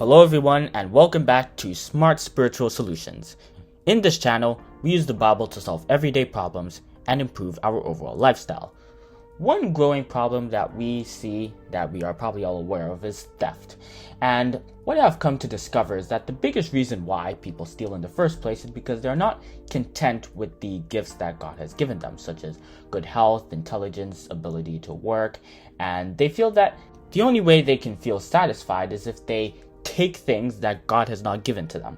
Hello everyone and welcome back to Smart Spiritual Solutions. In this channel, we use the Bible to solve everyday problems and improve our overall lifestyle. One growing problem that we see that we are probably all aware of is theft. And what I've come to discover is that the biggest reason why people steal in the first place is because they're not content with the gifts that God has given them, such as good health, intelligence, ability to work, and they feel that the only way they can feel satisfied is if they take things that God has not given to them.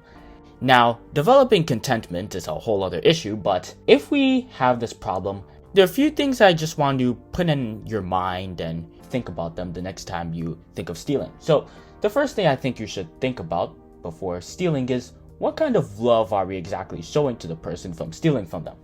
Now, developing contentment is a whole other issue, but if we have this problem, there are a few things I just want to put in your mind and think about them the next time you think of stealing. So, the first thing I think you should think about before stealing is, what kind of love are we exactly showing to the person from stealing from them?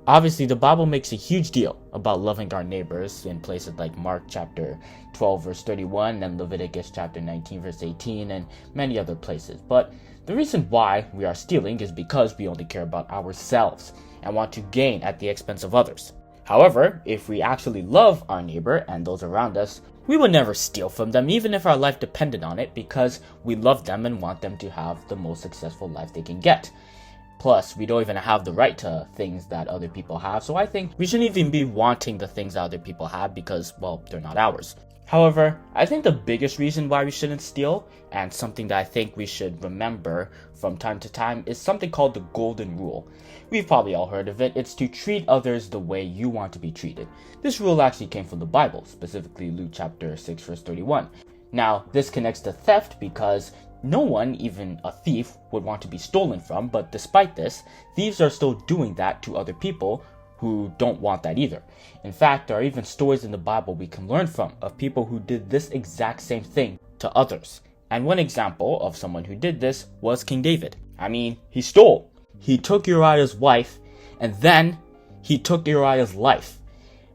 Obviously, the Bible makes a huge deal about loving our neighbors in places like Mark chapter 12 verse 31 and Leviticus chapter 19 verse 18 and many other places. But the reason why we are stealing is because we only care about ourselves and want to gain at the expense of others. However, if we actually love our neighbor and those around us, we would never steal from them even if our life depended on it, because we love them and want them to have the most successful life they can get. Plus, we don't even have the right to things that other people have, so I think we shouldn't even be wanting the things that other people have because, well, they're not ours. However, I think the biggest reason why we shouldn't steal, and something that I think we should remember from time to time, is something called the golden rule. We've probably all heard of it. It's to treat others the way you want to be treated. This rule actually came from the Bible, specifically Luke chapter 6 verse 31. Now, this connects to theft because no one, even a thief, would want to be stolen from, but despite this, thieves are still doing that to other people who don't want that either. In fact, there are even stories in the Bible we can learn from of people who did this exact same thing to others. And one example of someone who did this was King David. He stole. He took Uriah's wife, and then he took Uriah's life.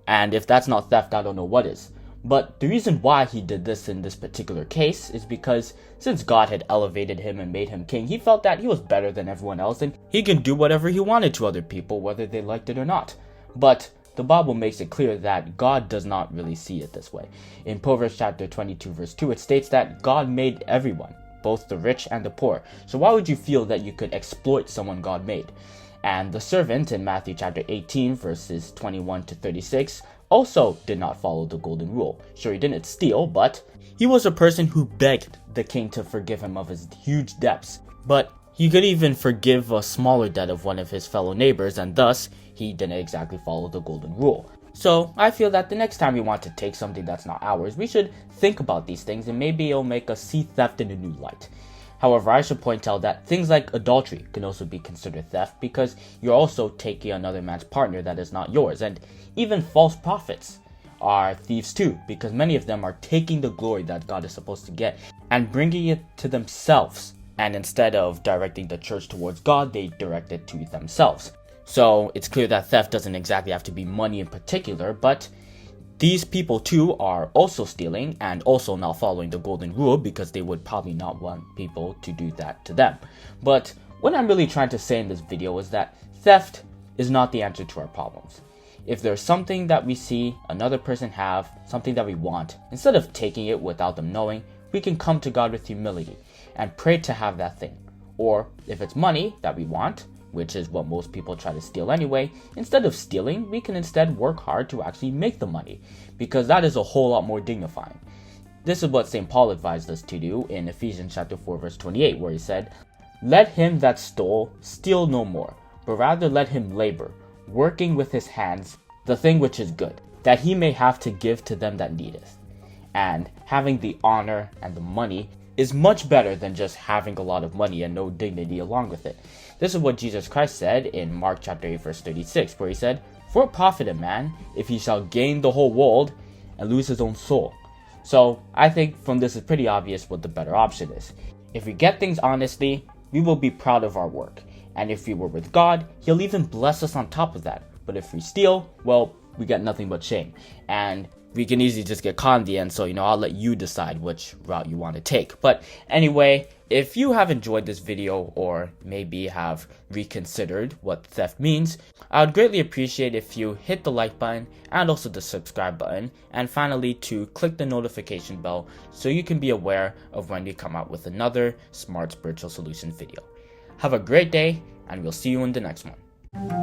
And if that's not theft, I don't know what is. But the reason why he did this in this particular case is because since God had elevated him and made him king, he felt that he was better than everyone else and he can do whatever he wanted to other people, whether they liked it or not. But the Bible makes it clear that God does not really see it this way. In Proverbs chapter 22 verse 2, it states that God made everyone, both the rich and the poor. So why would you feel that you could exploit someone God made? And the servant in Matthew chapter 18 verses 21 to 36 also did not follow the golden rule. Sure, he didn't steal, but he was a person who begged the king to forgive him of his huge debts. But he could even forgive a smaller debt of one of his fellow neighbors, and thus he didn't exactly follow the golden rule. So I feel that the next time we want to take something that's not ours, we should think about these things, and maybe it'll make us see theft in a new light. However, I should point out that things like adultery can also be considered theft because you're also taking another man's partner that is not yours. And even false prophets are thieves too, because many of them are taking the glory that God is supposed to get and bringing it to themselves. And instead of directing the church towards God, they direct it to themselves. So it's clear that theft doesn't exactly have to be money in particular, but these people too are also stealing and also not following the golden rule because they would probably not want people to do that to them. But what I'm really trying to say in this video is that theft is not the answer to our problems. If there's something that we see another person have, something that we want, instead of taking it without them knowing, we can come to God with humility and pray to have that thing. Or if it's money that we want, which is what most people try to steal anyway, instead of stealing, we can instead work hard to actually make the money, because that is a whole lot more dignifying. This is what St. Paul advised us to do in Ephesians chapter 4 verse 28, where he said, "Let him that stole steal no more, but rather let him labor, working with his hands the thing which is good, that he may have to give to them that needeth." And having the honor and the money is much better than just having a lot of money and no dignity along with it. This is what Jesus Christ said in Mark chapter 8 verse 36, where he said, "For what profit a man if he shall gain the whole world and lose his own soul?" So I think from this is pretty obvious what the better option is. If we get things honestly, we will be proud of our work. And if we were with God, he'll even bless us on top of that. But if we steal, well, we get nothing but shame. And we can easily just get caught in the end. So, I'll let you decide which route you want to take. But anyway, if you have enjoyed this video or maybe have reconsidered what theft means, I would greatly appreciate if you hit the like button and also the subscribe button, and finally to click the notification bell so you can be aware of when we come out with another Smart Spiritual Solutions video. Have a great day, and we'll see you in the next one.